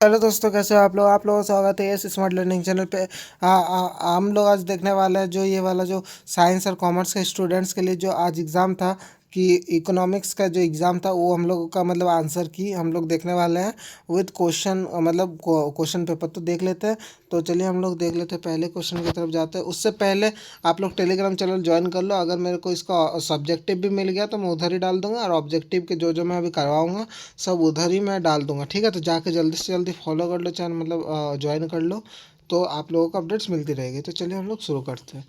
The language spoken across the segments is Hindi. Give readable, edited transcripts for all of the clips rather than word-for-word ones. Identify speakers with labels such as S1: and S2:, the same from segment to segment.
S1: हेलो दोस्तों, कैसे हो आप लोगों का स्वागत है इस स्मार्ट लर्निंग चैनल पे। हम लोग आज देखने वाले हैं जो ये वाला जो साइंस और कॉमर्स के स्टूडेंट्स के लिए जो आज एग्ज़ाम था कि इकोनॉमिक्स का जो एग्ज़ाम था वो हम लोग का मतलब आंसर की हम लोग देखने वाले हैं विद क्वेश्चन, मतलब क्वेश्चन पेपर तो देख लेते हैं। तो चलिए हम लोग देख लेते हैं, पहले क्वेश्चन की तरफ जाते हैं। उससे पहले आप लोग टेलीग्राम चैनल ज्वाइन कर लो। अगर मेरे को इसका सब्जेक्टिव भी मिल गया तो मैं उधर ही डाल दूंगा, और ऑब्जेक्टिव के जो जो मैं अभी करवाऊँगा सब उधर ही मैं डाल दूंगा, ठीक है। तो जाके जल्दी से जल्दी फॉलो कर लो चैनल, मतलब ज्वाइन कर लो, तो आप लोगों को अपडेट्स मिलती रहेगी। तो चलिए हम लोग शुरू करते हैं।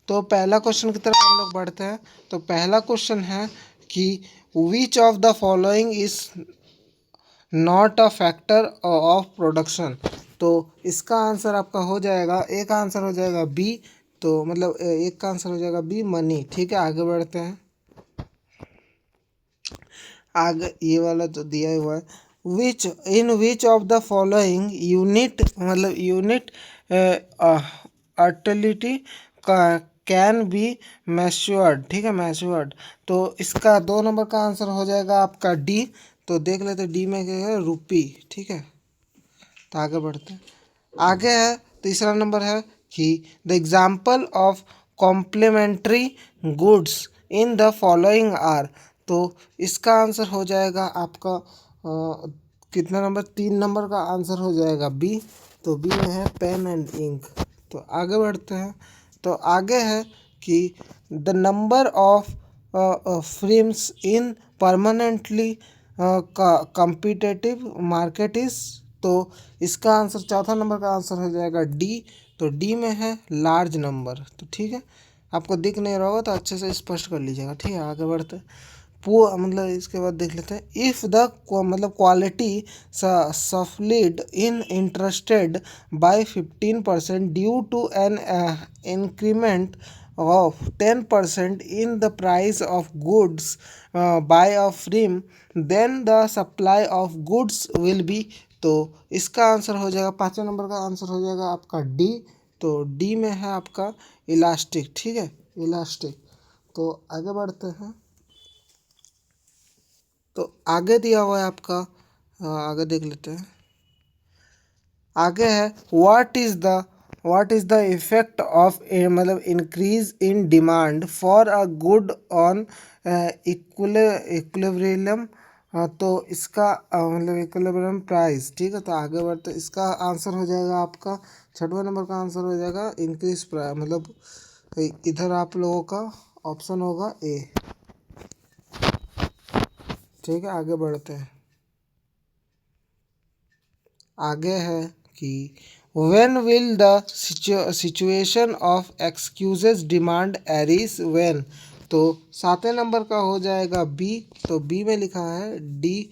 S1: तो पहला क्वेश्चन की तरफ हम लोग बढ़ते हैं। तो पहला क्वेश्चन है कि विच of the following is not a factor of production. तो इसका आंसर आपका हो जाएगा, एक आंसर हो जाएगा बी। तो मतलब एक का आंसर हो जाएगा बी, मनी, ठीक है। आगे बढ़ते हैं। आगे ये वाला तो दिया हुआ है, विच ऑफ द फॉलोइंग यूनिट, मतलब यूनिट अटलिटी का कैन बी मैच्योर्ड, ठीक है, मैच्योर्ड। तो इसका 2 नंबर का आंसर हो जाएगा आपका डी। तो देख लेते डी में क्या है, रुपी, ठीक है। तो आगे बढ़ते हैं। आगे है तीसरा नंबर है कि the example of complementary goods in the following are. तो इसका आंसर हो जाएगा आपका कितना नंबर, 3 नंबर का आंसर हो जाएगा बी। तो बी में है पेन एंड इंक। तो आगे बढ़ते हैं। तो आगे है कि the number of frames in permanently competitive market is. तो इसका आंसर, चौथा नंबर का आंसर हो जाएगा डी। तो डी में है लार्ज नंबर। तो ठीक है, आपको दिख नहीं रहा होगा तो अच्छे से स्पष्ट कर लीजिएगा, ठीक है। आगे बढ़ते हैं। मतलब इसके बाद देख लेते हैं। इफ़ द मतलब quality supplied in interested by 15% due to an increment of 10% in the price of goods by a firm, then the supply of goods will be। तो इसका आंसर हो जाएगा, 5वें नंबर का आंसर हो जाएगा आपका डी। तो डी में है आपका इलास्टिक, ठीक है, इलास्टिक। तो आगे बढ़ते हैं। तो आगे दिया हुआ है आपका, आगे देख लेते हैं। आगे है what is the effect of मतलब increase in demand for a good on equilibrium. तो इसका मतलब इक्विलिब्रियम प्राइस, ठीक है। तो आगे बढ़ते, इसका आंसर हो जाएगा आपका 6वें नंबर का आंसर हो जाएगा इंक्रीज प्राइस, मतलब इधर आप लोगों का ऑप्शन होगा ए, ठीक है। आगे बढ़ते हैं। आगे है कि when will the situation of excuses demand arise when। तो 7वें नंबर का हो जाएगा बी। तो बी में लिखा है डी,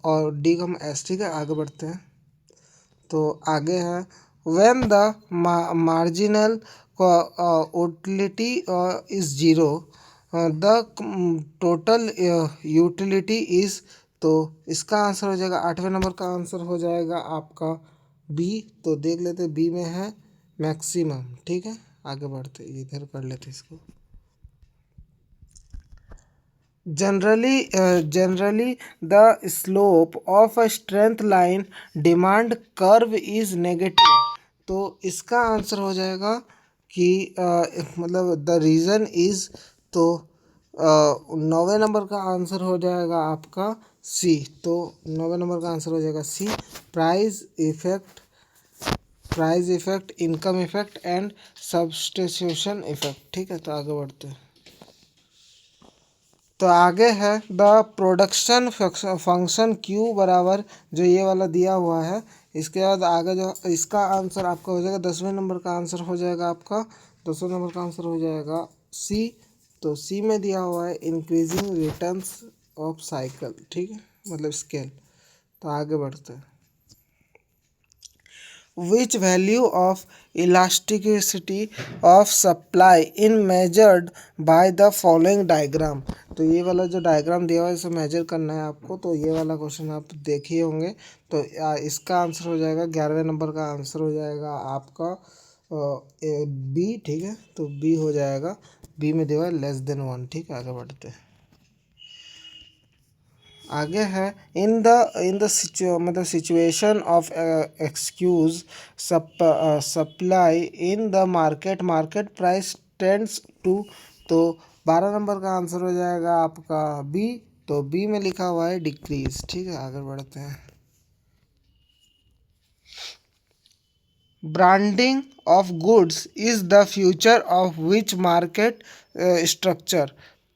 S1: और डी का एस, ठीक है। आगे बढ़ते हैं। तो आगे है when the marginal utility is zero, the total utility is। तो इसका आंसर हो जाएगा, 8वें नंबर का आंसर हो जाएगा आपका बी। तो देख लेते बी में है मैक्सिमम, ठीक है। आगे बढ़ते, इधर कर लेते इसको। Generally, the slope of a straight line demand curve is negative। तो इसका आंसर हो जाएगा कि मतलब द रीज़न इज। तो 9वें नंबर का आंसर हो जाएगा आपका सी। तो 9वें नंबर का आंसर हो जाएगा C, price effect, income effect and substitution effect, ठीक है। तो आगे बढ़ते हैं। तो आगे है द प्रोडक्शन फंक्शन क्यू बराबर, जो ये वाला दिया हुआ है। इसके बाद आगे जो इसका आंसर आपका हो जाएगा, 10वें नंबर का आंसर हो जाएगा आपका, 10वें नंबर का आंसर हो जाएगा सी। तो सी में दिया हुआ है इंक्रीजिंग रिटर्न्स ऑफ साइकिल, ठीक है, मतलब स्केल। तो आगे बढ़ते हैं। which value of elasticity of supply in measured by the following diagram। तो ये वाला जो डायग्राम दिया हुआ है इसे मेजर करना है आपको। तो ये वाला क्वेश्चन आप देखे होंगे। तो इसका आंसर हो जाएगा, 11वें नंबर का आंसर हो जाएगा आपका बी, ठीक है। तो बी हो जाएगा, बी में दिया हुआ है लेस देन 1, ठीक है। आगे बढ़ते हैं। आगे है, इन द मतलब situation of excess supply in the market, market price tends to. तो 12 नंबर का आंसर हो जाएगा आपका बी। तो बी में लिखा हुआ है डिक्रीज। ठीक है, आगे बढ़ते हैं। Branding of goods is the future of which market structure.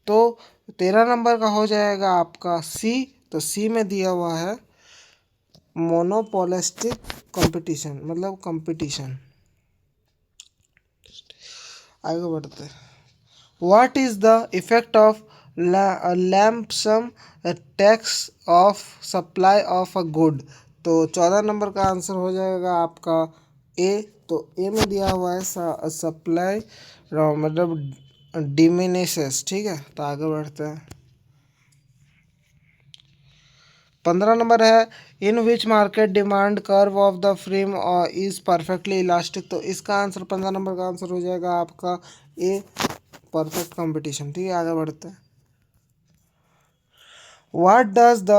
S1: तो 13 नंबर का हो जाएगा आपका सी। तो सी में दिया हुआ है मोनोपोलिस्टिक कंपटीशन, मतलब कंपटीशन। आगे बढ़ते हैं। What is the effect of lump sum tax of supply of a good. तो 14 नंबर का आंसर हो जाएगा आपका ए। तो ए में दिया हुआ है सप्लाई मतलब डिमिनिशेस। ठीक है, तो आगे बढ़ते हैं। 15 नंबर है, in which market demand curve of the firm is perfectly elastic. तो इसका आंसर 15 नंबर का आंसर हो जाएगा आपका ए, परफेक्ट कंपटीशन। ठीक है, आगे बढ़ते हैं। What does the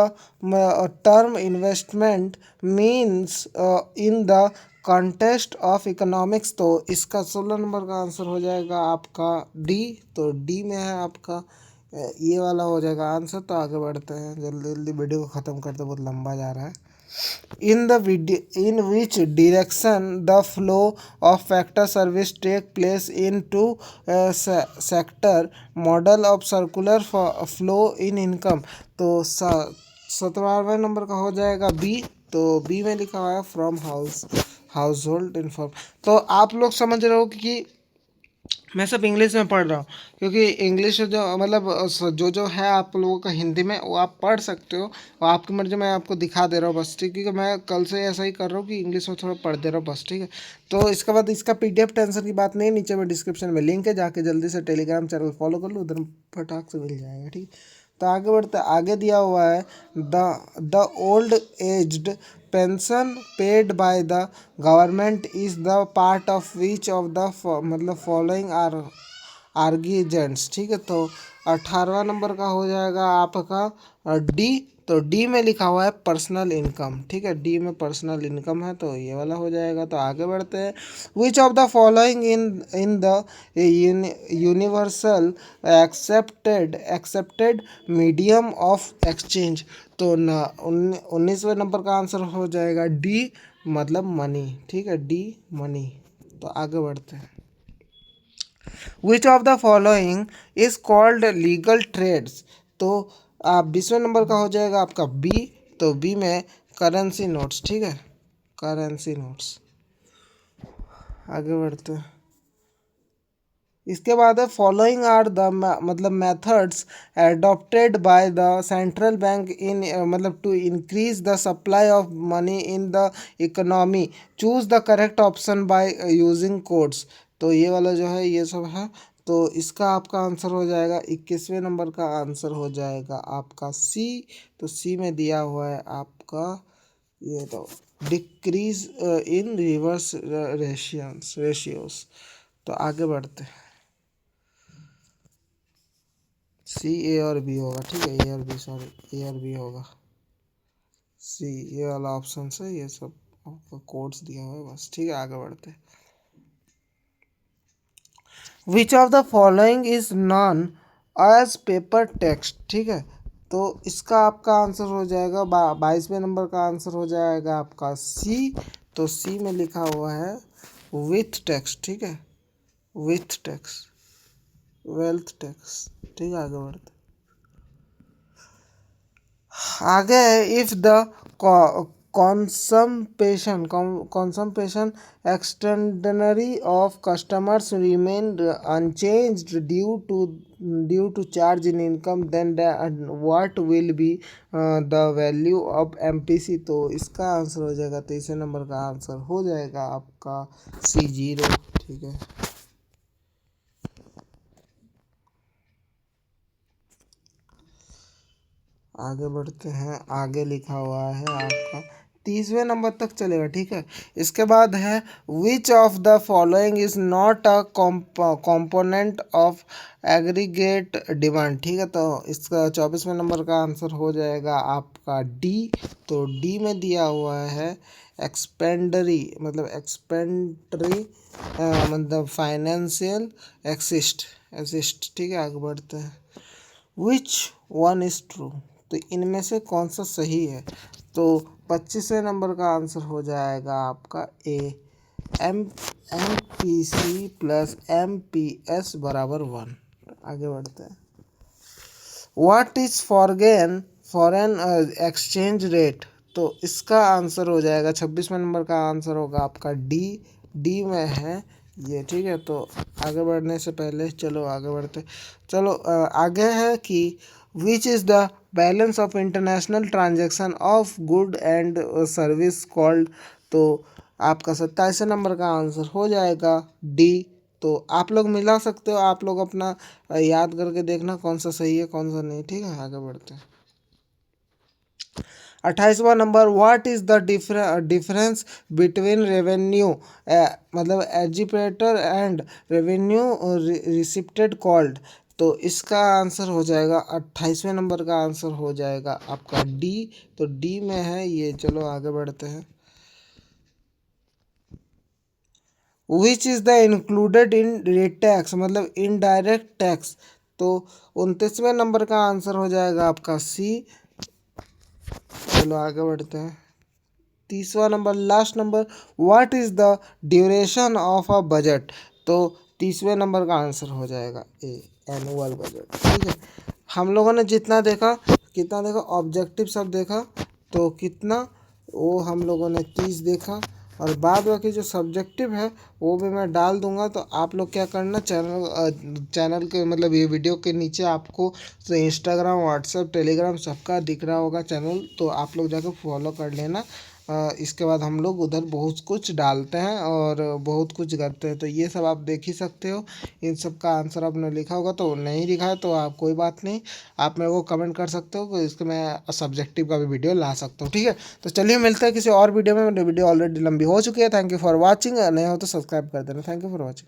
S1: term investment means in the contest of economics. तो इसका 16 नंबर का आंसर हो जाएगा आपका डी। तो डी में है आपका ये वाला हो जाएगा आंसर। तो आगे बढ़ते हैं, जल्दी जल्दी वीडियो को ख़त्म करते, बहुत लंबा जा रहा है। In which direction the flow of factor service take place into sector model of circular flow in income। तो 17वें नंबर का हो जाएगा बी। तो बी में लिखा हुआ है फ्रॉम हाउस होल्ड इनफॉर्म। तो आप लोग समझ रहे हो कि मैं सब इंग्लिश में पढ़ रहा हूँ, क्योंकि इंग्लिश जो मतलब जो है आप लोगों का हिंदी में, वो आप पढ़ सकते हो, वो आपकी मर्जी। मैं आपको दिखा दे रहा हूँ बस, ठीक है, क्योंकि मैं कल से ऐसा ही कर रहा हूँ कि इंग्लिश में थोड़ा पढ़ दे रहा हूँ बस। ठीक है, तो इसके बाद इसका पीडीएफ टेंशन की बात नहीं, नीचे में डिस्क्रिप्शन में लिंक है, जाके जल्दी से टेलीग्राम चैनल फॉलो कर लो, उधर फटाक से मिल जाएगा। ठीक, तो आगे बढ़ते, आगे दिया हुआ है the old aged pension paid by the government is the part of which of the मतलब फॉलोइंग आर आर्गिजेंट्स। ठीक है, तो 18वां नंबर का हो जाएगा आपका डी। तो डी में लिखा हुआ है पर्सनल इनकम। ठीक है, डी में पर्सनल इनकम है, तो ये वाला हो जाएगा। तो आगे बढ़ते हैं। Which of the following in the universal accepted medium of exchange. तो 19वें नंबर का आंसर हो जाएगा डी, मतलब मनी। ठीक है, डी मनी। तो आगे बढ़ते हैं। Which of the following is called legal trades. तो आप 20वें नंबर का हो जाएगा आपका बी। तो बी में करेंसी नोट्स। ठीक है, करेंसी नोट्स। आगे बढ़ते हैं। इसके बाद है फॉलोइंग आर द मतलब methods adopted by the central bank in मतलब to increase the supply of money in the economy, choose the correct option by using codes. तो ये वाला जो है ये सब है। तो इसका आपका आंसर हो जाएगा 21वें नंबर का आंसर हो जाएगा आपका सी। तो सी में दिया हुआ है आपका ये, तो डिक्रीज इन रिवर्स रेशियोस। तो आगे बढ़ते हैं। सी ए और बी होगा। ठीक है, ए और बी, सॉरी ए और बी होगा। सी ये वाला ऑप्शन है, ये सब आपका कोड्स दिया हुआ है बस। ठीक है, आगे बढ़ते हैं। Which of the following is known as paper text. ठीक है, तो इसका आपका आंसर हो जाएगा 22वें नंबर का आंसर हो जाएगा आपका सी। तो सी में लिखा हुआ है विथ टैक्स। ठीक है, विथ टैक्स, वेल्थ टैक्स। ठीक है, आगे बढ़ते आगे है। If the consumption extraordinary of customers remain unchanged due to charge in income, then what will be the value of MPC। तो इसका आंसर हो जाएगा 23वें नंबर का आंसर हो जाएगा आपका C0। ठीक है, आगे बढ़ते हैं। आगे लिखा हुआ है आपका 30वें नंबर तक चलेगा, ठीक है। इसके बाद है विच of the following is not a component of aggregate demand, ठीक है। तो इसका 24वें नंबर का आंसर हो जाएगा आपका डी। तो डी में दिया हुआ है एक्सपेंडरी, मतलब एक्सपेंडरी मतलब फाइनेंशियल एसिस्ट, ठीक है। आगे बढ़ते हैं। विच वन इज ट्रू, तो इनमें से कौन सा सही है। तो 25वें नंबर का आंसर हो जाएगा आपका A, M P C plus MPS बराबर 1। आगे बढ़ते हैं। What is foreign exchange rate, तो इसका आंसर हो जाएगा 26वें नंबर का आंसर होगा आपका डी। डी में है ये, ठीक है। तो आगे बढ़ने से पहले चलो आगे बढ़ते, चलो आगे है कि which is the balance of international transaction of good and service called, तो आपका 27वें नंबर का आंसर हो जाएगा डी। तो आप लोग मिला सकते हो, आप लोग अपना याद करके देखना कौन सा सही है कौन सा नहीं, ठीक है। आगे बढ़ते हैं। 28वां number, what is the difference between revenue मतलब एजिपेटर एंड रेवेन्यू रिसिप्टेड कॉल्ड, तो इसका आंसर हो जाएगा 28वें नंबर का आंसर हो जाएगा आपका डी। तो डी में है ये, चलो आगे बढ़ते हैं। Which is the included in rate tax, मतलब इनडायरेक्ट टैक्स, तो 29वें नंबर का आंसर हो जाएगा आपका सी। चलो आगे बढ़ते हैं। 30वां number, last number, what is the duration of a budget, तो 30वें नंबर का आंसर हो जाएगा ए, एनुअल बजट, ठीक है। हम लोगों ने जितना देखा, कितना देखा, ऑब्जेक्टिव सब देखा, तो कितना, वो हम लोगों ने 30 देखा। और बाद बाकी जो सब्जेक्टिव है वो भी मैं डाल दूंगा। तो आप लोग क्या करना, चैनल के मतलब ये वीडियो के नीचे आपको तो इंस्टाग्राम, व्हाट्सएप, टेलीग्राम सबका दिख रहा होगा चैनल, तो आप लोग जाकर फॉलो कर लेना। इसके बाद हम लोग उधर बहुत कुछ डालते हैं और बहुत कुछ करते हैं, तो ये सब आप देख ही सकते हो। इन सब का आंसर आपने लिखा होगा, तो नहीं लिखा है तो आप कोई बात नहीं, आप मेरे को कमेंट कर सकते हो, तो इसके मैं सब्जेक्टिव का भी वीडियो ला सकता हूँ, ठीक है। तो चलिए मिलते हैं किसी और वीडियो में। मेरी वीडियो ऑलरेडी लंबी हो चुकी है। थैंक यू फॉर वॉचिंग, नए हो तो सब्सक्राइब कर देना। Thank you for watching.